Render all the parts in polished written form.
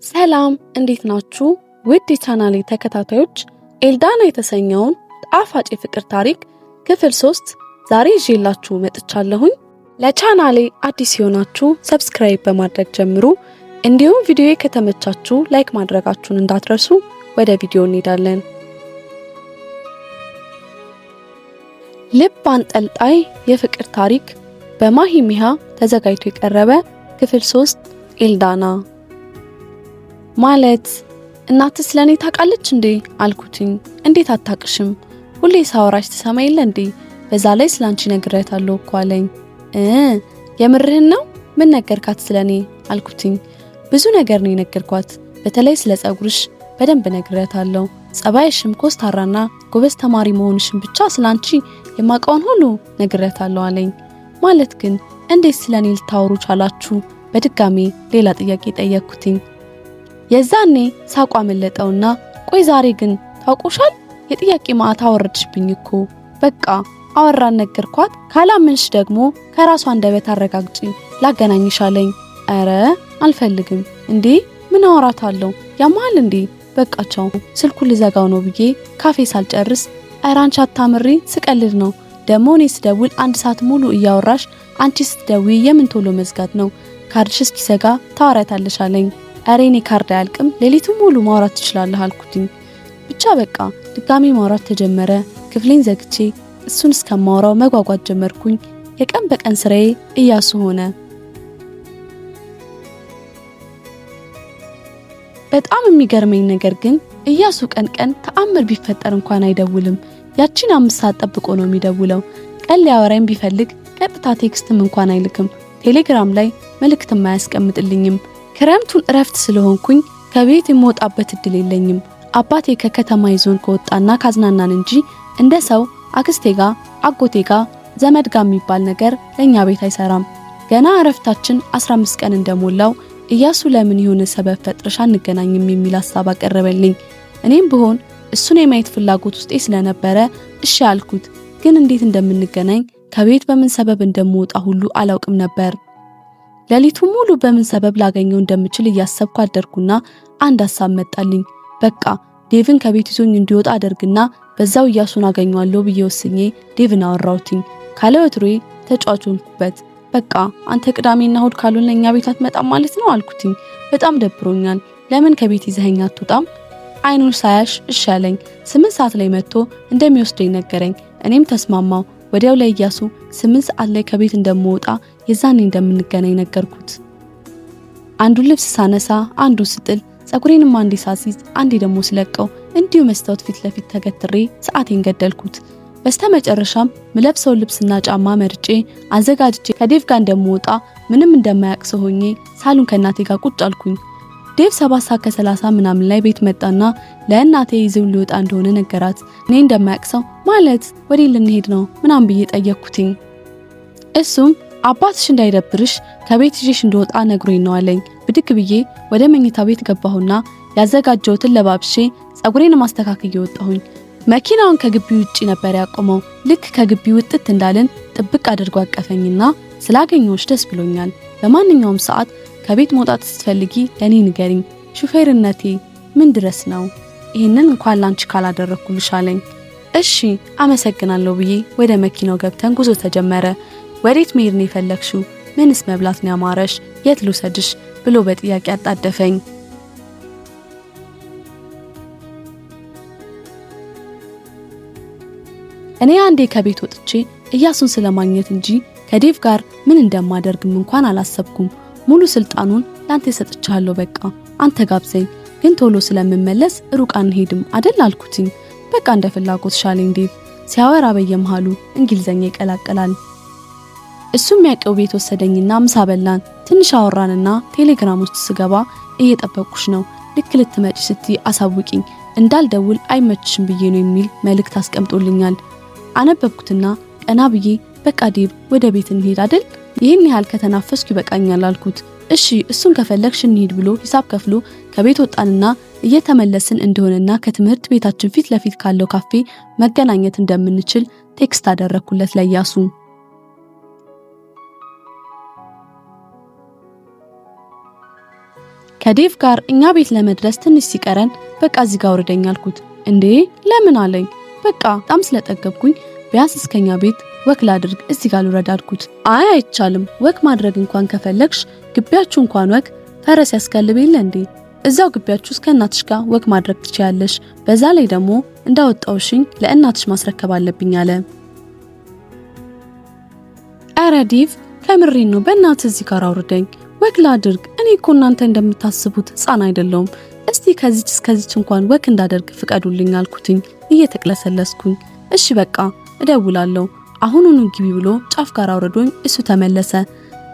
ሰላም እንዴት ናችሁ? ውድ የቻናሌ ተከታታዮች ኤልዳና የተሰኘውን ጣፋጭ የፍቅር ታሪክ ክፍል 3 ዛሬ ይዤላችሁ መጥቻለሁኝ። ለቻናሌ አዲስ የሆናችሁ ሰብስክራይብ በማድረግ ጀምሩ። እንዲሁም ቪዲዮዬ ከተመቻችሁ ላይክ ማድረጋችሁን እንዳትረሱ። ወደ ቪዲዮ እንሄዳለን። ልብ አንጠልጣይ የፍቅር ታሪክ በማሂ ሚሃ ተዘጋጅቶ የቀረበ ክፍል 3 ኤልዳና። ማለት እናትስ ለኔ ታውቃለች እንዴ አልኩትኝ። እንዴት አታቅሽም? ሁሌ ሳወራሽ ትሰማ የለ እንዴ? በዛ ላይ ስላንቺ ነግሬያታለሁ እኮ አለኝ። የምርህን ነው? ምን ነገርካት ስለኔ አልኩትኝ። ብዙ ነገር ነው የነገርኳት። በተለይ ስለ ጸጉርሽ በደንብ ነግሬያታለሁ። ጸባይሽም ኮስታራና ጎበዝ ተማሪ መሆንሽን ብቻ ስላንቺ የማውቀውን ሁሉ ነግሬያታለሁ አለኝ። ማለት ግን እንዴት ስለኔ ልታወሩ ቻላችሁ? በድጋሚ ሌላ ጥያቄ ጠየቅኩትኝ። የዛኔ ሳቋ መለጠውና ቆይ ዛሬ ግን ታውቆሻል? የጥያቄ ማዕት አወረድሽብኝ እኮ። በቃ አወራን ነገርኳት። ካላምንሽ ደግሞ ከራሷ አንደበት አረጋግጪ ላገናኝሽ አለኝ። አረ አልፈልግም። እንዴ ምን አወራታለሁ? ያማል እንዴ? በቃቸው ስልኩን ልዘጋው ነው ብዬ ካፌ ሳልጨርስ አረ አንቺ አታምሪ፣ ስቀልድ ነው። ደሞ እኔ ስደውል 1 ሰዓት ሙሉ እያወራሽ አንቺ ስትደውይ የምን ቶሎ መዝጋት ነው? ካርድሽ እስኪዘጋ ታወራታለሽ አለኝ። አሬ እኔ ካርድ አያልቅም፣ ሌሊቱን ሙሉ ማውራት ትችላለህ አልኩትኝ። ብቻ በቃ ድጋሚ ማውራት ተጀመረ። ክፍሌን ዘግቼ እሱን እስከማወራው መጓጓት ጀመርኩኝ። የቀን በቀን ስራዬ እያሱ ሆነ። በጣም የሚገርመኝ ነገር ግን እያሱ ቀን ተአምር ቢፈጠር እንኳን አይደውልም። ያቺን 5 ሰዓት ጠብቆ ነው የሚደውለው። ቀን ሊያወራኝ ቢፈልግ ቀጥታ ቴክስትም እንኳን አይልክም። ቴሌግራም ላይ መልእክትም አያስቀምጥልኝም። ክረምቱን እረፍት ስለሆንኩኝ ከቤት የምወጣበት እድል የለኝም። አባቴ ከከተማ ይዞን ከወጣና ካዝናናን እንጂ እንደ ሰው አክስቴ ጋር አጎቴ ጋር ዘመድ ጋር የሚባል ነገር ለኛ ቤት አይሰራም። ገና እረፍታችን 15 ቀን እንደሞላው እያሱ ለምን ይሁን ሰበብ ፈጥረሽ አንገናኝም የሚል ሐሳብ አቀረበልኝ። እኔም ብሆን እሱን የማየት ፍላጎት ውስጤ ስለነበረ እሺ አልኩት። ግን እንዴት እንደምንገናኝ ከቤት በምን ሰበብ እንደምወጣ ሁሉ አላውቅም ነበር። ሌሊቱ ሙሉ በምን ሰበብ ላገኘው እንደምችል እያሰብኩ አደርኩና አንድ ሐሳብ መጣልኝ። በቃ ዴቭን ከቤት ይዞኝ እንዲወጣ አደርግና በዛው እያሱን አገኘዋለሁ ብዬ ወስኜ ዴቭን አወራሁትኝ። ካለ ወትሮዬ ተጫዋቾንኩበት። በቃ አንተ ቅዳሜና እሁድ ካልሆነ እኛ ቤት አትመጣም ማለት ነው አልኩትኝ። በጣም ደብሮኛል፣ ለምን ከቤት ይዘኸኝ አትወጣም? አይኑን ሳያሽ እሺ አለኝ። 8 ሰዓት ላይ መጥቶ እንደሚወስደኝ ነገረኝ። እኔም ተስማማው። ወዲያው ላይ እያሱ 8 ሰዓት ላይ ከቤት እንደምወጣ የዛኔ እንደምንገናኝ ነገርኩት። አንዱ ልብስ ሳነሳ አንዱ ስጥል፣ ጸጉሬንም አንዴ ሳሲዝ አንዴ ደግሞ ስለቀው እንዲሁ መስታወት ፊት ለፊት ተገትሬ ሰዓቴን ገደልኩት። በስተመጨረሻም ምለብሰው ልብስና ጫማ መርጬ አዘጋጅቼ ከዴቭ ጋር እንደምወጣ ምንም እንደማያውቅ ሰው ሆኜ ሳሎን ከእናቴ ጋር ቁጭ አልኩኝ። ዴቭ 7 ሰዓት ከ30 ምናምን ላይ ቤት መጣና ለእናቴ ይዘው ሊወጣ እንደሆነ ነገራት። እኔ እንደማያውቅ ሰው ማለት ወዴት ልንሄድ ነው ምናምን ብዬ ጠየቅኩትኝ። እሱም አባትሽ እንዳይደብርሽ ከቤት ይዤሽ እንደወጣ ነግሮኝ ነው አለኝ። ብድግ ብዬ ወደ መኝታ ቤት ገባሁና ያዘጋጀሁትን ለባብሼ ጸጉሬን ማስተካከል ወጣሁኝ። መኪናውን ከግቢው ውጪ ነበር ያቆመው። ልክ ከግቢው ውጥት እንዳልን ጥብቅ አድርጎ አቀፈኝና ስላገኘሁሽ ደስ ብሎኛል። በማንኛውም ሰዓት ከቤት መውጣት ስትፈልጊ ለኔ ንገሪኝ። ሹፌርነቴ ምን ድረስ ነው? ይሄንን እንኳን ላንቺ ካላደረኩልሽ አለኝ። እሺ አመሰግናለሁ ብዬ ወደ መኪናው ገብተን ጉዞ ተጀመረ። ወዴት መሄድ ነው የፈለግሽው? ምንስ መብላት ነው ያማረሽ? የት ልውሰድሽ ብሎ በጥያቄ አጣደፈኝ። እኔ አንዴ ከቤት ወጥቼ እያሱን ስለማግኘት እንጂ ከዴቭ ጋር ምን እንደማደርግም እንኳን አላሰብኩም። ሙሉ ስልጣኑን ላንተ ሰጥቻለሁ። በቃ አንተ ጋብዘኝ፣ ግን ቶሎ ስለምመለስ ሩቅ አንሄድም አይደል አልኩትኝ። በቃ እንደ ፍላጎት ሻለኝ። ዴቭ ሲያወራ በየመሃሉ እንግሊዘኛ ይቀላቀላል። እሱም ያቀው ቤት ወሰደኝና ምሳ በላን። ትንሽ አወራንና ቴሌግራም ውስጥ ስገባ እየጠበቁሽ ነው፣ ልክ ልትመጪ ስትይ አሳውቂኝ፣ እንዳልደውል አይመችሽም ብዬ ነው የሚል መልእክት አስቀምጦልኛል። አነበብኩትና ቀና ብዬ በቃ ዴቭ ወደ ቤት እንሄድ አይደል? ይሄን ያህል ከተናፈስኩ ይበቃኛል አልኩት። እሺ እሱን ከፈለግሽ እንሂድ ብሎ ሂሳብ ከፍሎ ከቤት ወጣንና እየተመለስን እንደሆነና ከትምህርት ቤታችን ፊት ለፊት ካለው ካፌ መገናኘት እንደምንችል ቴክስት አደረኩለት ለያሱ። ከዴቭ ጋር እኛ ቤት ለመድረስ ትንሽ ሲቀረን በቃ እዚህ ጋር ወርደኝ አልኩት። እንዴ ለምን አለኝ። በቃ በጣም ስለጠገብኩኝ ቢያንስ እስከኛ ቤት ወክ ላድርግ እዚህ ጋር ልውረድ አልኩት። አይ አይቻልም፣ ወክ ማድረግ እንኳን ከፈለግሽ ግቢያችሁ እንኳን ወክ ፈረስ ያስጋልብ የለ እንዴ? እዛው ግቢያችሁ እስከ እናትሽ ጋር ወክ ማድረግ ትችያለሽ። በዛ ላይ ደግሞ እንዳወጣውሽኝ ለእናትሽ ማስረከብ አለብኝ አለ። ኧረ ዴቭ ከምሬን ነው፣ በእናትህ እዚህ ጋር አውርደኝ ወክ ላድርግ። እኔ እኮ እናንተ እንደምታስቡት ሕፃን አይደለሁም። እስቲ ከዚች እስከዚች እንኳን ወክ እንዳደርግ ፍቀዱልኝ አልኩትኝ እየተቅለሰለስኩኝ። እሺ በቃ እደውላለሁ አሁኑኑ ግቢ ብሎ ጫፍ ጋር አውርዶኝ እሱ ተመለሰ።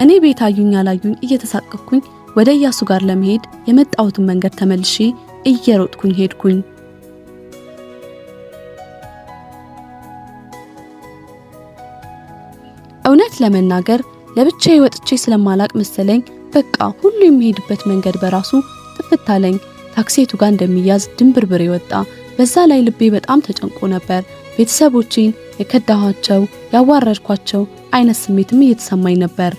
እኔ ቤት አዩኝ አላዩኝ እየተሳቀቅኩኝ ወደ ኢያሱ ጋር ለመሄድ የመጣሁትን መንገድ ተመልሼ እየሮጥኩኝ ሄድኩኝ። እውነት ለመናገር ለብቻዬ ወጥቼ ስለማላቅ መሰለኝ በቃ ሁሉ የሚሄድበት መንገድ በራሱ ጥፍት አለኝ። ታክሲቱ ጋር እንደሚያዝ ድንብርብር ወጣ። በዛ ላይ ልቤ በጣም ተጨንቆ ነበር። ቤተሰቦቼን የከዳኋቸው ያዋረድኳቸው አይነት ስሜትም እየተሰማኝ ነበር።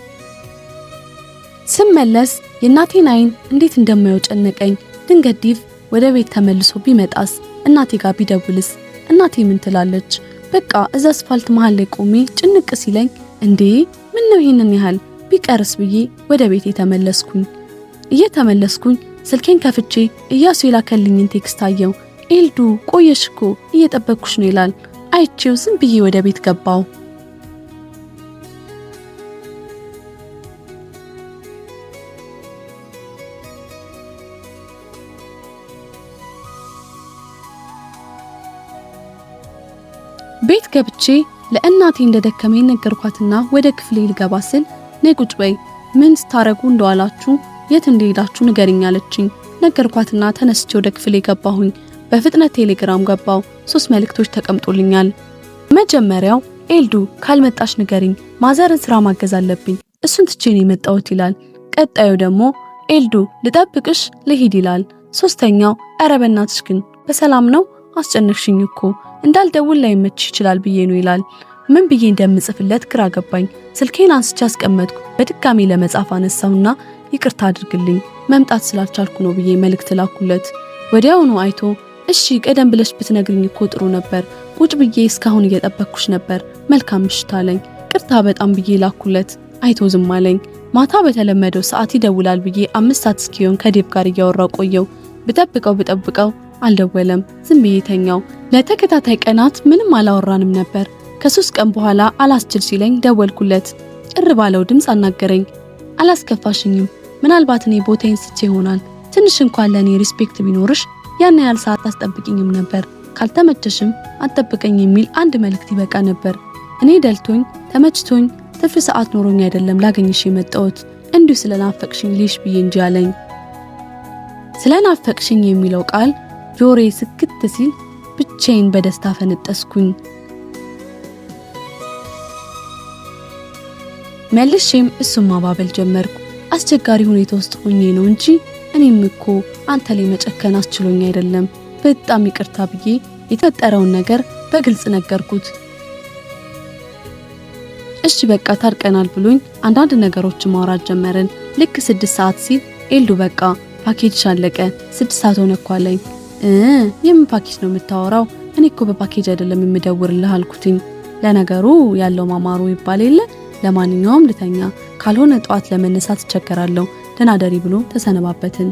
ስመለስ የእናቴን አይን እንዴት እንደማየው ጨነቀኝ። ድንገት ዴቭ ወደ ቤት ተመልሶ ቢመጣስ? እናቴ ጋር ቢደውልስ? እናቴ ምን ትላለች? በቃ እዛ አስፋልት መሃል ላይ ቆሜ ጭንቅ ሲለኝ እንዴ ምን ነው ይሄንን ያህል ቢቀርስ ብዬ ወደ ቤቴ ተመለስኩኝ። እየተመለስኩኝ ስልኬን ከፍቼ ኢያሱ የላከልኝን ቴክስት አየው። ኤልዱ ቆየሽ እኮ እየጠበቅኩሽ ነው ይላል። አይቼው ዝም ብዬ ወደ ቤት ገባው። ቤት ገብቼ ለእናቴ እንደደከመኝ ነገርኳትና ወደ ክፍሌ ልገባ ስል ነይ ቁጭ በይ፣ ምን ስታረጉ እንደዋላችሁ የት እንደሄዳችሁ ንገሪኝ አለችኝ። ነገርኳትና ተነስቼ ወደ ክፍሌ ገባሁኝ። በፍጥነት ቴሌግራም ገባው። 3 መልእክቶች ተቀምጦልኛል። መጀመሪያው ኤልዱ ካልመጣሽ ንገሪኝ፣ ማዘርን ስራ ማገዝ አለብኝ፣ እሱን ትቼ ነው የመጣሁት ይላል። ቀጣዩ ደግሞ ኤልዱ ልጠብቅሽ ልሂድ ይላል። ሶስተኛው ኧረ በእናትሽ ግን በሰላም ነው? አስጨነቅሽኝ እኮ እንዳልደውል ላይመችሽ ይችላል ብዬ ነው ይላል። ምን ብዬ እንደምጽፍለት ግራ ገባኝ። ስልኬን አንስቼ አስቀመጥኩ። በድጋሚ ለመጻፍ አነሳውና ይቅርታ አድርግልኝ መምጣት ስላልቻልኩ ነው ብዬ መልእክት ላኩለት። ወዲያውኑ አይቶ እሺ ቀደም ብለሽ ብትነግሪኝ እኮ ጥሩ ነበር፣ ቁጭ ብዬ እስካሁን እየጠበቅኩሽ ነበር፣ መልካም ምሽት አለኝ። ቅርታ በጣም ብዬ ላኩለት። አይቶ ዝም አለኝ። ማታ በተለመደው ሰዓት ይደውላል ብዬ 5 ሰዓት እስኪሆን ከዴቭ ጋር እያወራው ቆየው። ብጠብቀው አልደወለም። ዝም ብዬ ተኛው። ለተከታታይ ቀናት ምንም አላወራንም ነበር። ከ3 ቀን በኋላ አላስችል ሲለኝ ደወልኩለት። ጭር ባለው ድምፅ አናገረኝ። አላስከፋሽኝም፣ ምናልባት እኔ ቦታዬን ስቼ ይሆናል። ትንሽ እንኳን ለኔ ሪስፔክት ቢኖርሽ ያን ያህል ሰዓት አስጠብቂኝም ነበር። ካልተመቸሽም አትጠብቀኝ የሚል አንድ መልእክት ይበቃ ነበር። እኔ ደልቶኝ ተመችቶኝ ትርፍ ሰዓት ኖሮኝ አይደለም ላገኝሽ የመጣሁት፣ እንዲሁ ስለናፈቅሽኝ ልሽ ብዬ እንጂ አለኝ። ስለናፈቅሽኝ የሚለው ቃል ጆሮዬ ስክት ሲል ብቻዬን በደስታ ፈነጠስኩኝ። መልሼም እሱን ማባበል ጀመርኩ። አስቸጋሪ ሁኔታ ውስጥ ሆኜ ነው እንጂ እኔም እኮ አንተ ላይ መጨከን አስችሎኝ አይደለም፣ በጣም ይቅርታ ብዬ የተፈጠረውን ነገር በግልጽ ነገርኩት። እሺ በቃ ታርቀናል ብሎኝ አንዳንድ ነገሮችን ማውራት ጀመርን። ልክ 6 ሰዓት ሲል ኤልዱ በቃ ፓኬጅ አለቀ፣ 6 ሰዓት ሆነ እኮ አለኝ። የምን ፓኬጅ ነው የምታወራው? እኔ እኮ በፓኬጅ አይደለም የምደውርልህ አልኩትኝ። ለነገሩ ያለው ማማሩ ይባል የለ። ለማንኛውም ልተኛ፣ ካልሆነ ጧት ለመነሳት እቸገራለሁ፣ ደናደሪ ብሎ ተሰነባበትን።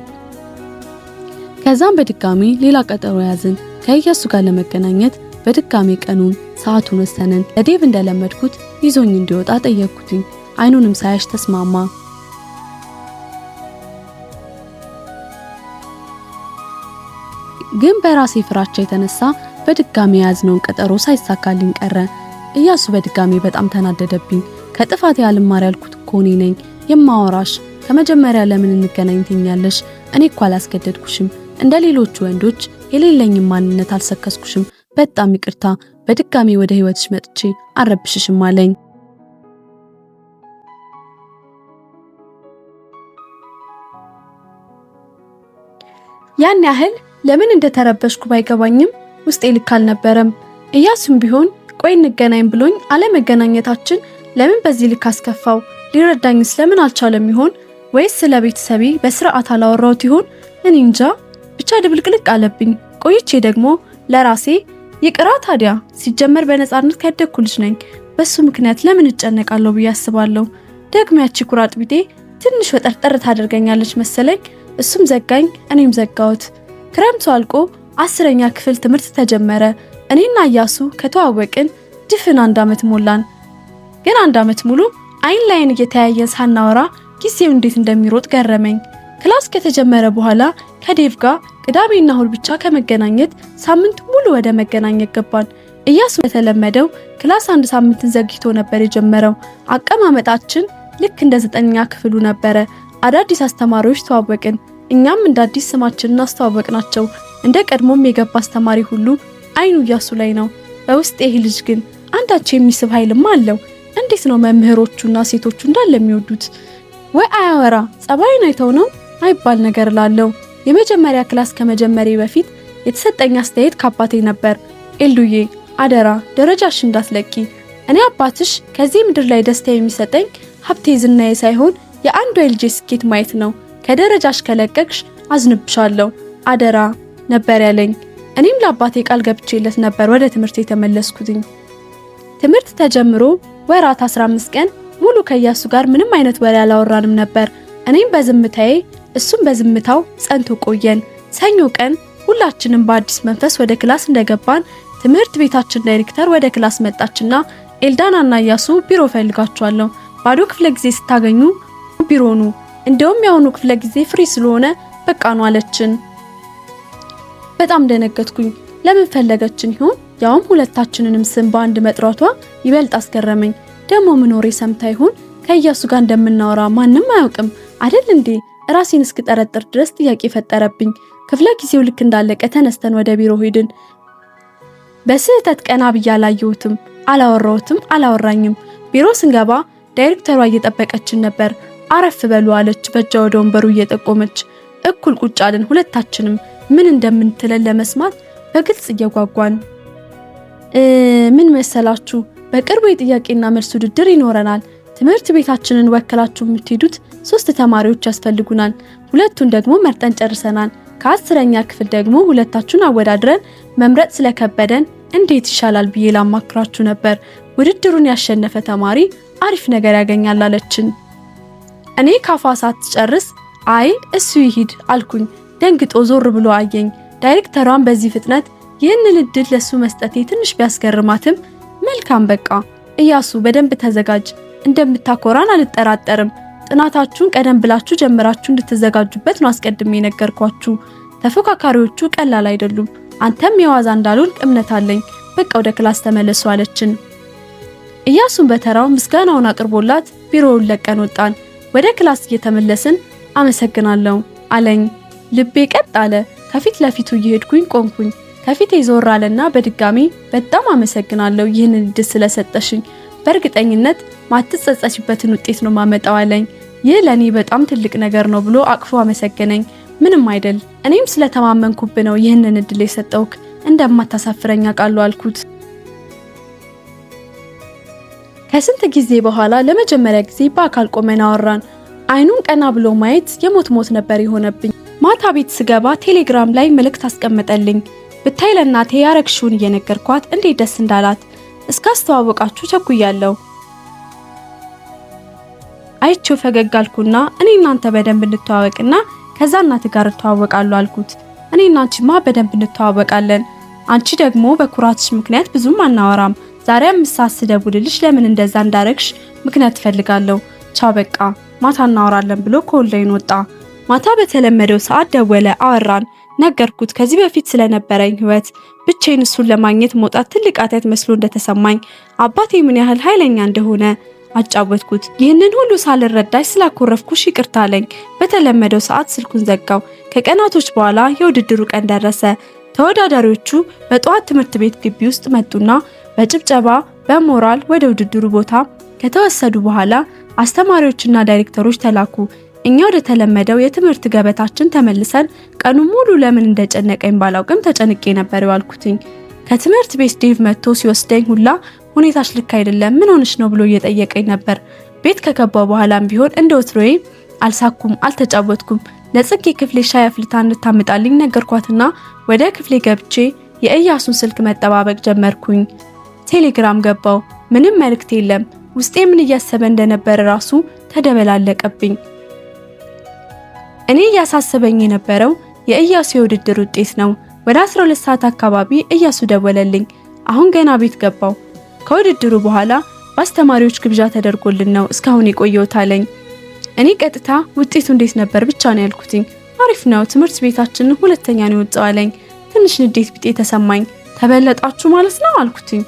ከዛም በድጋሚ ሌላ ቀጠሮ ያዝን። ከኢያሱ ጋር ለመገናኘት በድጋሚ ቀኑን ሰዓቱን ወሰነን። ለዴቭ እንደለመድኩት ይዞኝ እንዲወጣ ጠየቅኩትኝ። አይኑንም ሳያሽ ተስማማ። ግን በራሴ ፍራቻ የተነሳ በድጋሚ ያዝነውን ቀጠሮ ሳይሳካልኝ ቀረ። ኢያሱ በድጋሚ በጣም ተናደደብኝ። ከጥፋቴ ያልማር ያልኩት እኮ እኔ ነኝ የማወራሽ። ከመጀመሪያ ለምን እንገናኝ ትኛለሽ? እኔ እኮ አላስገደድኩሽም። እንደ ሌሎቹ ወንዶች የሌለኝም ማንነት አልሰከስኩሽም። በጣም ይቅርታ፣ በድጋሚ ወደ ህይወትሽ መጥቼ አረብሽሽም አለኝ። ያን ያህል ለምን እንደተረበሽኩ ባይገባኝም ውስጤ ልክ አልነበረም። ኢያሱም ቢሆን ቆይ እንገናኝ ብሎኝ አለመገናኘታችን ለምን በዚህ ልክ አስከፋው? ሊረዳኝስ ለምን አልቻለም ይሆን? ወይስ ስለ ቤተሰቤ በስርዓት አላወራሁት ይሆን? እኔ እንጃ ብቻ ድብልቅልቅ አለብኝ። ቆይቼ ደግሞ ለራሴ ይቅራ ታዲያ ሲጀመር በነፃነት ካደኩ ልጅ ነኝ። በሱ ምክንያት ለምን እጨነቃለሁ ብዬ አስባለሁ። ደግሞ ያቺ ኩራጥ ቢጤ ትንሽ ወጠርጠር ታደርገኛለች መሰለኝ። እሱም ዘጋኝ፣ እኔም ዘጋሁት። ክረምቱ አልቆ 10ኛ ክፍል ትምህርት ተጀመረ። እኔና እያሱ ከተዋወቅን ድፍን 1 ዓመት ሞላን። ግን 1 ዓመት ሙሉ አይን ላይን እየተያየን ሳናወራ ጊዜው እንዴት እንደሚሮጥ ገረመኝ። ክላስ ከተጀመረ በኋላ ከዴቭ ጋር ቅዳሜና እሁድ ብቻ ከመገናኘት ሳምንት ሙሉ ወደ መገናኘት ገባን። እያሱ በተለመደው ክላስ 1 ሳምንትን ዘግይቶ ነበር የጀመረው። አቀማመጣችን ልክ እንደ 9ኛ ክፍሉ ነበረ። አዳዲስ አስተማሪዎች ተዋወቅን። እኛም እንደ አዲስ ስማችንን አስተዋወቅናቸው። እንደ ቀድሞም የገባ አስተማሪ ሁሉ አይኑ እያሱ ላይ ነው። በውስጥ ይሄ ልጅ ግን አንዳች የሚስብ ኃይልም አለው። እንዴት ነው መምህሮቹና ሴቶቹ እንዳለ የሚወዱት? ወይ አያወራ ጸባይን አይተው ነው አይባል ነገር ላለው። የመጀመሪያ ክላስ ከመጀመሪያ በፊት የተሰጠኝ አስተያየት ከአባቴ ነበር። ኤልዱዬ አደራ ደረጃሽ እንዳትለቂ። እኔ አባትሽ ከዚህ ምድር ላይ ደስታ የሚሰጠኝ ሀብቴ ዝናዬ ሳይሆን የአንዱ የልጄ ስኬት ማየት ነው። ከደረጃሽ ከለቀቅሽ አዝንብሻለሁ አደራ ነበር ያለኝ። እኔም ለአባቴ ቃል ገብቼለት ነበር ወደ ትምህርት የተመለስኩትኝ። ትምህርት ተጀምሮ ወራት 15 ቀን ሙሉ ከያሱ ጋር ምንም አይነት ወሬ አላወራንም ነበር። እኔም በዝምታዬ እሱም በዝምታው ጸንቶ ቆየን። ሰኞ ቀን ሁላችንም በአዲስ መንፈስ ወደ ክላስ እንደገባን ትምህርት ቤታችን ዳይሬክተር ወደ ክላስ መጣችና ኤልዳናና እያሱ ቢሮ ፈልጋችኋለሁ፣ ባዶ ክፍለ ጊዜ ስታገኙ ቢሮ ኑ፣ እንደውም ያሁኑ ክፍለ ጊዜ ፍሪ ስለሆነ በቃ ነው አለችን። በጣም ደነገጥኩኝ። ለምን ፈለገችን ይሆን? ያውም ሁለታችንንም ስም በአንድ መጥራቷ ይበልጥ አስገረመኝ። ደግሞ ምኖሬ ሰምታ ይሆን? ከእያሱ ጋር እንደምናወራ ማንም አያውቅም አይደል እንዴ? ራሴን እስክጠረጥር ድረስ ጥያቄ ፈጠረብኝ። ክፍለ ጊዜው ልክ እንዳለቀ ተነስተን ወደ ቢሮ ሄድን። በስህተት ቀና ብዬ አላየሁትም፣ አላወራሁትም፣ አላወራኝም። ቢሮ ስንገባ ዳይሬክተሯ እየጠበቀችን ነበር። አረፍ በሉ አለች በእጇ ወደ ወንበሩ እየጠቆመች። እኩል ቁጭ አልን። ሁለታችንም ምን እንደምንትለን ለመስማት በግልጽ እየጓጓን። ምን መሰላችሁ? በቅርቡ የጥያቄና መልስ ውድድር ይኖረናል። ትምህርት ቤታችንን ወክላችሁ የምትሄዱት 3 ተማሪዎች ያስፈልጉናል። 2ቱን ደግሞ መርጠን ጨርሰናል። ከ10ኛ ክፍል ደግሞ 2ታችሁን አወዳድረን መምረጥ ስለከበደን እንዴት ይሻላል ብዬ ላማክራችሁ ነበር። ውድድሩን ያሸነፈ ተማሪ አሪፍ ነገር ያገኛል አለችን። እኔ ካፋ ሳትጨርስ አይ እሱ ይሂድ አልኩኝ። ደንግጦ ዞር ብሎ አየኝ። ዳይሬክተሯን በዚህ ፍጥነት ይህንን እድል ለሱ መስጠቴ ትንሽ ቢያስገርማትም መልካም በቃ እያሱ በደንብ ተዘጋጅ፣ እንደምታኮራን አልጠራጠርም። ጥናታችሁን ቀደም ብላችሁ ጀምራችሁ እንድትዘጋጁበት ነው አስቀድሜ ነገርኳችሁ። ተፎካካሪዎቹ ቀላል አይደሉም። አንተም የዋዛ እንዳሉን እምነት አለኝ። በቃ ወደ ክላስ ተመለሱ አለችን። እያሱን በተራው ምስጋናውን አቅርቦላት ቢሮውን ለቀን ወጣን። ወደ ክላስ እየተመለስን አመሰግናለሁ አለኝ። ልቤ ቀጥ አለ። ከፊት ለፊቱ እየሄድኩኝ ቆምኩኝ። ከፊቴ ዞር አለና በድጋሚ በጣም አመሰግናለሁ ይህንን እድል ስለሰጠሽኝ፣ በእርግጠኝነት ማትጸጸችበትን ውጤት ነው ማመጣው አለኝ። ይህ ለኔ በጣም ትልቅ ነገር ነው ብሎ አቅፎ አመሰገነኝ። ምንም አይደል፣ እኔም ስለተማመንኩብ ነው ይህንን እድል የሰጠውክ፣ እንደማታሳፍረኝ አውቃለሁ አልኩት። ከስንት ጊዜ በኋላ ለመጀመሪያ ጊዜ በአካል ቆመን አወራን። አይኑን ቀና ብሎ ማየት የሞት ሞት ነበር የሆነብኝ። ማታ ቤት ስገባ ቴሌግራም ላይ መልእክት አስቀመጠልኝ። ብታይ ለእናቴ ያረግሽውን እየነገርኳት እንዴት ደስ እንዳላት። እስካስተዋወቃችሁ ቸኩያለሁ። አይቼው ፈገግ አልኩና እኔ እናንተ በደንብ እንተዋወቅና ከዛ እናት ጋር ተዋወቃለሁ አልኩት። እኔ እና አንቺማ በደንብ እንተዋወቃለን። አንቺ ደግሞ በኩራትሽ ምክንያት ብዙም አናወራም። ዛሬ 5 ሰዓት ስደውልልሽ ለምን እንደዛ እንዳረግሽ ምክንያት ፈልጋለሁ። ቻው በቃ ማታ እናወራለን ብሎ ከኦንላይን ወጣ። ማታ በተለመደው ሰዓት ደወለ። አወራን። ነገርኩት ከዚህ በፊት ስለነበረኝ ህይወት። ብቻዬን እሱን ለማግኘት መውጣት ትልቅ ኃጢአት መስሎ እንደተሰማኝ፣ አባቴ ምን ያህል ኃይለኛ እንደሆነ አጫወትኩት። ይህንን ሁሉ ሳልረዳሽ ስላኮረፍኩሽ ይቅርታ አለኝ። በተለመደው ሰዓት ስልኩን ዘጋው። ከቀናቶች በኋላ የውድድሩ ቀን ደረሰ። ተወዳዳሪዎቹ በጠዋት ትምህርት ቤት ግቢ ውስጥ መጡና በጭብጨባ በሞራል ወደ ውድድሩ ቦታ ከተወሰዱ በኋላ አስተማሪዎችና ዳይሬክተሮች ተላኩ። እኛ ወደ ተለመደው የትምህርት ገበታችን ተመልሰን ቀኑ ሙሉ ለምን እንደጨነቀኝ ባላውቅም ተጨንቄ ነበር ያልኩትኝ። ከትምህርት ቤት ዴቭ መጥቶ ሲወስደኝ ሁላ ሁኔታሽ ልክ አይደለም ምን ሆነሽ ነው ብሎ እየጠየቀኝ ነበር። ቤት ከገባው በኋላም ቢሆን እንደ ወትሮዬ አልሳኩም፣ አልተጫወትኩም። ለጽጌ ክፍሌ ሻይ አፍልታ እንድታመጣልኝ ነገርኳትና ወደ ክፍሌ ገብቼ የኢያሱን ስልክ መጠባበቅ ጀመርኩኝ። ቴሌግራም ገባው። ምንም መልእክት የለም። ውስጤ ምን እያሰበ እንደነበረ ራሱ ተደበላለቀብኝ። እኔ ያሳሰበኝ የነበረው የኢያሱ የውድድር ውጤት ነው። ወደ 12 ሰዓት አካባቢ ኢያሱ ደወለልኝ። አሁን ገና ቤት ገባው። ከውድድሩ በኋላ በአስተማሪዎች ግብዣ ተደርጎልን ነው እስካሁን የቆየሁት አለኝ። እኔ ቀጥታ ውጤቱ እንዴት ነበር ብቻ ነው ያልኩትኝ። አሪፍ ነው፣ ትምህርት ቤታችን ሁለተኛ ነው የወጣው አለኝ። ትንሽ ንዴት ቢጤ ተሰማኝ። ተበለጣችሁ ማለት ነው አልኩትኝ።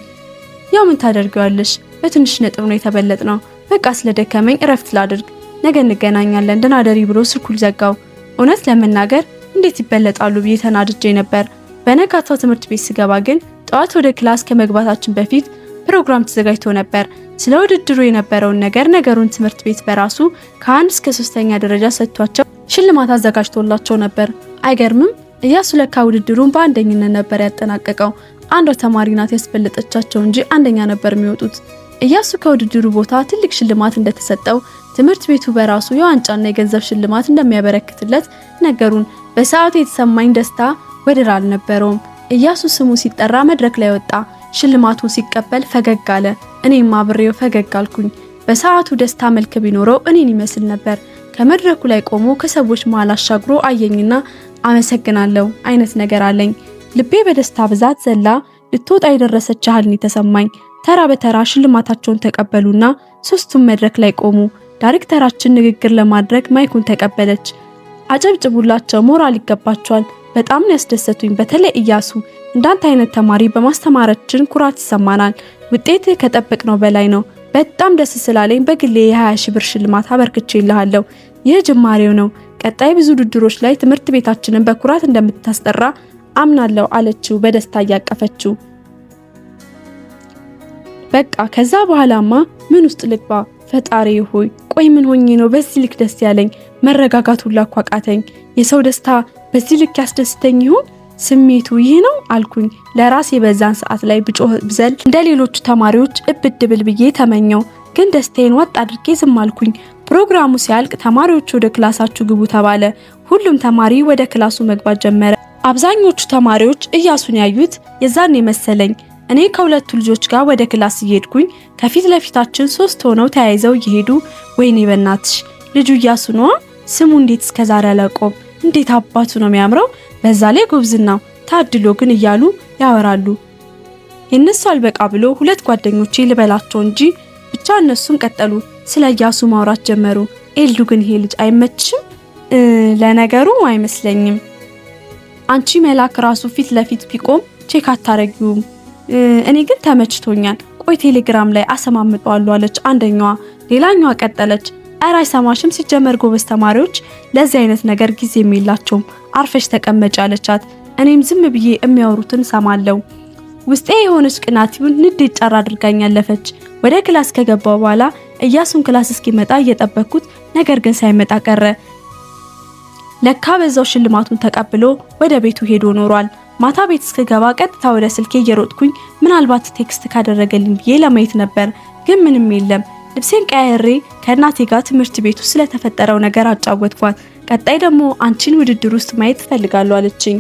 ያው ምን ታደርጊዋለሽ፣ በትንሽ ነጥብ ነው የተበለጥነው። በቃ ስለደከመኝ እረፍት ላድርግ፣ ነገ እንገናኛለን ደህና ደሪ ብሎ ስልኩን ዘጋው። እውነት ለመናገር እንዴት ይበለጣሉ ብዬ ተናድጄ ነበር። በነጋታው ትምህርት ቤት ስገባ ግን ጠዋት ወደ ክላስ ከመግባታችን በፊት ፕሮግራም ተዘጋጅቶ ነበር። ስለ ውድድሩ የነበረውን ነገሩን ትምህርት ቤት በራሱ ከ1 እስከ 3ኛ ደረጃ ሰጥቷቸው ሽልማት አዘጋጅቶላቸው ነበር። አይገርምም? ኢያሱ ለካ ውድድሩን በአንደኝነት ነበር ያጠናቀቀው። አንዷ ተማሪ ናት ያስበለጠቻቸው እንጂ አንደኛ ነበር የሚወጡት። ኢያሱ ከውድድሩ ቦታ ትልቅ ሽልማት እንደተሰጠው ትምህርት ቤቱ በራሱ የዋንጫና የገንዘብ ሽልማት እንደሚያበረክትለት ነገሩን። በሰዓቱ የተሰማኝ ደስታ ወደር አልነበረውም። ኢያሱ ስሙ ሲጠራ መድረክ ላይ ወጣ። ሽልማቱን ሲቀበል ፈገግ አለ። እኔም አብሬው ፈገግ አልኩኝ። በሰዓቱ ደስታ መልክ ቢኖረው እኔን ይመስል ነበር። ከመድረኩ ላይ ቆሞ ከሰዎች መሃል አሻግሮ አየኝና አመሰግናለሁ አይነት ነገር አለኝ። ልቤ በደስታ ብዛት ዘላ ልትወጣ የደረሰች ያህል ተሰማኝ። ተራ በተራ ሽልማታቸውን ተቀበሉና ሶስቱም መድረክ ላይ ቆሙ። ዳይሬክተራችን ንግግር ለማድረግ ማይኩን ተቀበለች። አጨብጭቡላቸው፣ ሞራል ይገባቸዋል። በጣም ነው ያስደሰቱኝ። በተለይ ኢያሱ እንዳንተ አይነት ተማሪ በማስተማራችን ኩራት ይሰማናል። ውጤት ከጠበቅነው በላይ ነው። በጣም ደስ ስላለኝ በግሌ የ20 ሺህ ብር ሽልማት አበርክቼልሃለሁ። ይህ ጅማሬው ነው። ቀጣይ ብዙ ውድድሮች ላይ ትምህርት ቤታችንን በኩራት እንደምታስጠራ አምናለሁ አለችው በደስታ እያቀፈችው። በቃ ከዛ በኋላማ ምን ውስጥ ልግባ? ፈጣሪ ሆይ ቆይ ምን ሆኜ ነው በዚህ ልክ ደስ ያለኝ? መረጋጋት ሁላ አቃተኝ። የሰው ደስታ በዚህ ልክ ያስደስተኝ ይሆን? ስሜቱ ይህ ነው አልኩኝ ለራሴ። በዛን ሰዓት ላይ ብጮህ ብዘል እንደሌሎቹ ተማሪዎች እብድብል ብዬ ተመኘው። ግን ደስታዬን ወጥ አድርጌ ዝም አልኩኝ። ፕሮግራሙ ሲያልቅ ተማሪዎች ወደ ክላሳችሁ ግቡ ተባለ። ሁሉም ተማሪ ወደ ክላሱ መግባት ጀመረ። አብዛኞቹ ተማሪዎች ኢያሱን ያዩት የዛኔ መሰለኝ። እኔ ከሁለቱ ልጆች ጋር ወደ ክላስ እየሄድኩኝ ከፊት ለፊታችን 3 ሆነው ተያይዘው እየሄዱ ወይኔ በእናትሽ ልጁ ኢያሱ ነው፣ ስሙ እንዴት እስከዛሬ አላውቀውም፣ እንዴት አባቱ ነው የሚያምረው፣ በዛ ላይ ጎብዝናው ታድሎ ግን እያሉ ያወራሉ። የነሱ አልበቃ ብሎ 2 ጓደኞቼ ልበላቸው እንጂ ብቻ እነሱም ቀጠሉ። ስለ ኢያሱ ማውራት ጀመሩ። ኤልዱ ግን ይሄ ልጅ አይመችም? ለነገሩ አይመስለኝም። አንቺ መላክ ራሱ ፊት ለፊት ቢቆም ቼክ አታረጊውም። እኔ ግን ተመችቶኛል። ቆይ ቴሌግራም ላይ አሰማምጠዋለሁ አለች አንደኛዋ። ሌላኛዋ ቀጠለች፣ ኧረ አይሰማሽም፣ ሲጀመር ጎበዝ ተማሪዎች ለዚህ አይነት ነገር ጊዜ የላቸውም፣ አርፈሽ ተቀመጭ አለቻት። እኔም ዝም ብዬ የሚያወሩትን ሰማለው። ውስጤ የሆነች ቅናት ይሁን ንዴት ጫር አድርጋኝ ያለፈች። ወደ ክላስ ከገባው በኋላ ኢያሱን ክላስ እስኪመጣ እየጠበቅኩት፣ ነገር ግን ሳይመጣ ቀረ። ለካ በዛው ሽልማቱን ተቀብሎ ወደ ቤቱ ሄዶ ኖሯል። ማታ ቤት እስከገባ ቀጥታ ወደ ስልኬ እየሮጥኩኝ ምናልባት ቴክስት ካደረገልኝ ብዬ ለማየት ነበር፣ ግን ምንም የለም። ልብሴን ቀያሬ ከእናቴ ጋር ትምህርት ቤቱ ስለተፈጠረው ነገር አጫወትኳት። ቀጣይ ደግሞ አንቺን ውድድር ውስጥ ማየት እፈልጋለሁ አለችኝ።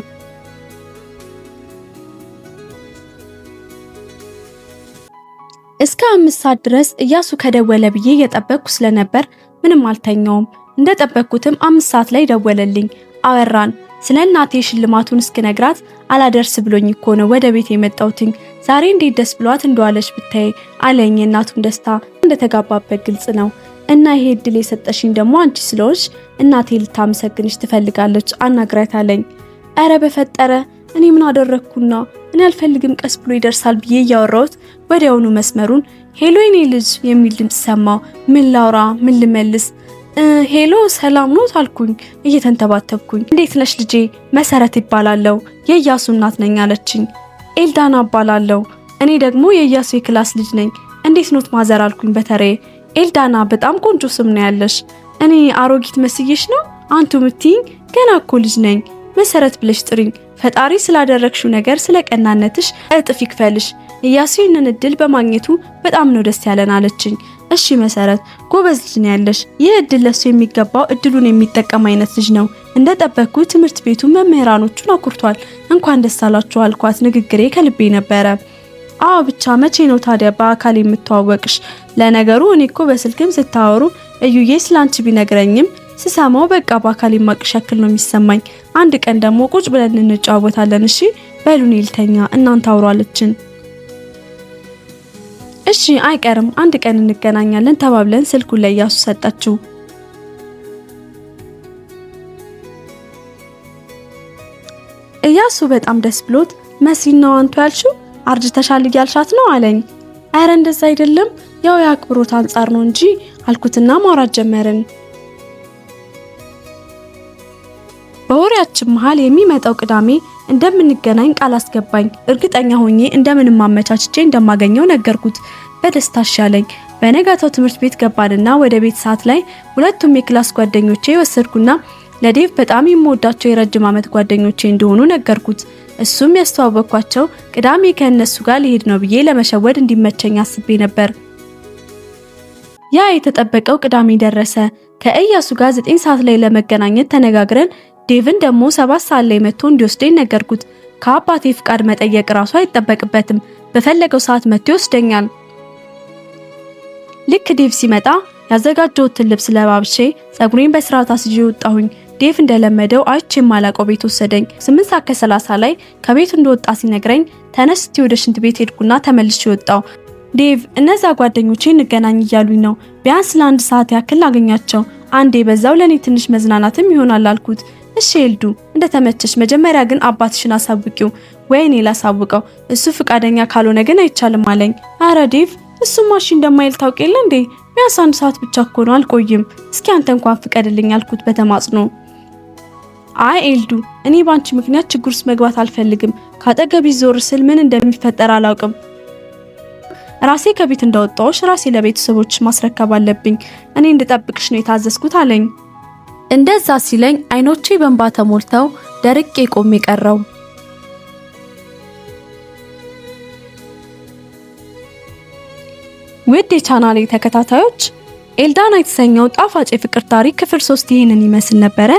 እስከ 5 ሰዓት ድረስ ኢያሱ ከደወለ ብዬ እየጠበቅኩ ስለነበር ምንም አልተኛውም። እንደጠበቅኩትም 5 ሰዓት ላይ ደወለልኝ። አወራን። ስለ እናቴ ሽልማቱን እስክነግራት አላደርስ ብሎኝ እኮ ነው ወደ ቤት የመጣሁትኝ። ዛሬ እንዴት ደስ ብሏት እንደዋለች ብታይ አለኝ። እናቱን ደስታ እንደተጋባበት ግልጽ ነው። እና ይሄ እድል የሰጠሽኝ ደግሞ አንቺ ስለሆንሽ እናቴ ልታመሰግንሽ ትፈልጋለች፣ አናግራት አለኝ። አረ በፈጠረ እኔ ምን አደረኩና? እኔ አልፈልግም፣ ቀስ ብሎ ይደርሳል ብዬ እያወራሁት ወዲያውኑ መስመሩን ሄሎ የኔ ልጅ የሚል ድምጽ ሰማሁ። ምን ላውራ ምን ልመልስ? ሄሎ ሰላም ነው አልኩኝ እየተንተባተብኩኝ። እንዴት ነሽ ልጄ? መሰረት ይባላልው፣ የኢያሱ እናት ነኝ አለችኝ። ኤልዳና እባላለሁ፣ እኔ ደግሞ የኢያሱ የክላስ ልጅ ነኝ። እንዴት ኖት ማዘር አልኩኝ በተሬ። ኤልዳና በጣም ቆንጆ ስም ነው ያለሽ። እኔ አሮጊት መስዬሽ ነው አንቱ ምትይኝ? ገና እኮ ልጅ ነኝ። መሰረት ብለሽ ጥሪኝ። ፈጣሪ ስላደረግሽው ነገር ስለቀናነትሽ እጥፍ ይክፈልሽ። ኢያሱ ይህንን እድል በማግኘቱ በጣም ነው ደስ ያለን አለችኝ። እሺ መሰረት ጎበዝ ልጅ ነው ያለሽ። ይህ እድል ለሱ የሚገባው እድሉን የሚጠቀም አይነት ልጅ ነው። እንደጠበቅኩት ትምህርት ቤቱ መምህራኖቹን አኩርቷል። እንኳን ደስ አላችሁ አልኳት። ንግግሬ ከልቤ ነበረ። አዎ ብቻ መቼ ነው ታዲያ በአካል የምትዋወቅሽ? ለነገሩ እኔ እኮ በስልክም ስታወሩ እዩዬ ስላንቺ ቢነግረኝም ስሰማው በቃ በአካል የማቅሽ ያክል ነው የሚሰማኝ። አንድ ቀን ደግሞ ቁጭ ብለን እንጫወታለን። እሺ በሉን ይልተኛ እናንተ አውሯለችን። እሺ አይቀርም አንድ ቀን እንገናኛለን ተባብለን ስልኩን ለኢያሱ ሰጣችው። ኢያሱ በጣም ደስ ብሎት መሲናው አንቱ ያልሽው አርጅተሻል እያልሻት ነው አለኝ። አረ እንደዛ አይደለም ያው ያክብሮት አንፃር ነው እንጂ አልኩትና ማውራት ጀመርን። በወሬያችን መሃል የሚመጣው ቅዳሜ እንደምንገናኝ ቃል አስገባኝ። እርግጠኛ ሆኜ እንደምንም ማመቻችቼ እንደማገኘው ነገርኩት። በደስታ ሻለኝ። በነጋታው ትምህርት ቤት ገባንና ወደ ቤት ሰዓት ላይ ሁለቱም የክላስ ጓደኞቼ ወሰድኩና ለዴቭ በጣም የምወዳቸው የረጅም ዓመት ጓደኞቼ እንደሆኑ ነገርኩት። እሱም ያስተዋወቅኳቸው ቅዳሜ ከነሱ ጋር ሊሄድ ነው ብዬ ለመሸወድ እንዲመቸኝ አስቤ ነበር። ያ የተጠበቀው ቅዳሜ ደረሰ። ከኢያሱ ጋር 9 ሰዓት ላይ ለመገናኘት ተነጋግረን ዴቭን ደግሞ 7 ሰዓት ላይ መጥቶ እንዲወስደኝ ነገርኩት። ከአባቴ ፍቃድ መጠየቅ ራሱ አይጠበቅበትም። በፈለገው ሰዓት መጥቶ ይወስደኛል። ልክ ዴቭ ሲመጣ ያዘጋጀሁትን ልብስ ለባብሼ ጸጉሬን በስርዓት አስጄ ወጣሁኝ። ዴቭ እንደለመደው አይቼ ማላቀው ቤት ወሰደኝ። 8:30 ላይ ከቤት እንደወጣ ሲነግረኝ ተነስቼ ወደ ሽንት ቤት ሄድኩና ተመልሼ ወጣሁ። ዴቭ እነዛ ጓደኞቼ እንገናኝ እያሉኝ ነው። ቢያንስ ለ1 ሰዓት ያክል አገኛቸው። አንዴ በዛው ለኔ ትንሽ መዝናናትም ይሆናል አልኩት። እሺ ኤልዱ እንደተመቸሽ፣ መጀመሪያ ግን አባትሽን አሳውቂው። ወይኔ ላሳውቀው፣ እሱ ፍቃደኛ ካልሆነ ግን አይቻልም አለኝ። አረ ዴቭ እሱማ እሺ እንደማይል ታውቅ የለ እንዴ? ቢያንስ 1 ሰዓት ብቻ እኮ ነው አልቆይም። እስኪ አንተ እንኳን ፍቀድልኝ አልኩት በተማጽኖ። አይ ኤልዱ እኔ ባንቺ ምክንያት ችግር ውስጥ መግባት አልፈልግም። ካጠገቢ ዞር ስል ምን እንደሚፈጠር አላውቅም። ራሴ ከቤት እንዳወጣሁሽ ራሴ ለቤተሰቦች ማስረከብ አለብኝ። እኔ እንድጠብቅሽ ነው የታዘዝኩት አለኝ። እንደዛ ሲለኝ አይኖቼ በእንባ ተሞልተው ደርቄ ቆሜ ቀረው። ውድ የቻናሌ ተከታታዮች ኤልዳና የተሰኘው ጣፋጭ የፍቅር ታሪክ ክፍል 3 ይሄንን ይመስል ነበረ።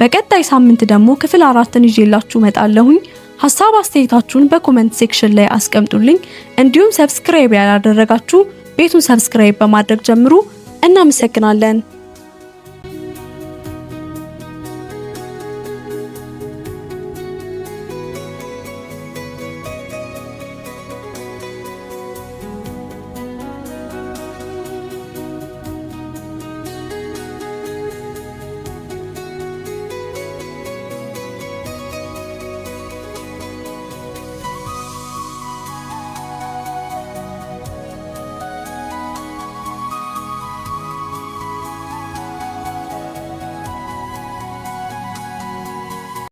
በቀጣይ ሳምንት ደግሞ ክፍል 4ን ይዤላችሁ መጣለሁኝ። ሐሳብ አስተያየታችሁን በኮሜንት ሴክሽን ላይ አስቀምጡልኝ። እንዲሁም ሰብስክራይብ ያላደረጋችሁ ቤቱን ሰብስክራይብ በማድረግ ጀምሩ። እናመሰግናለን።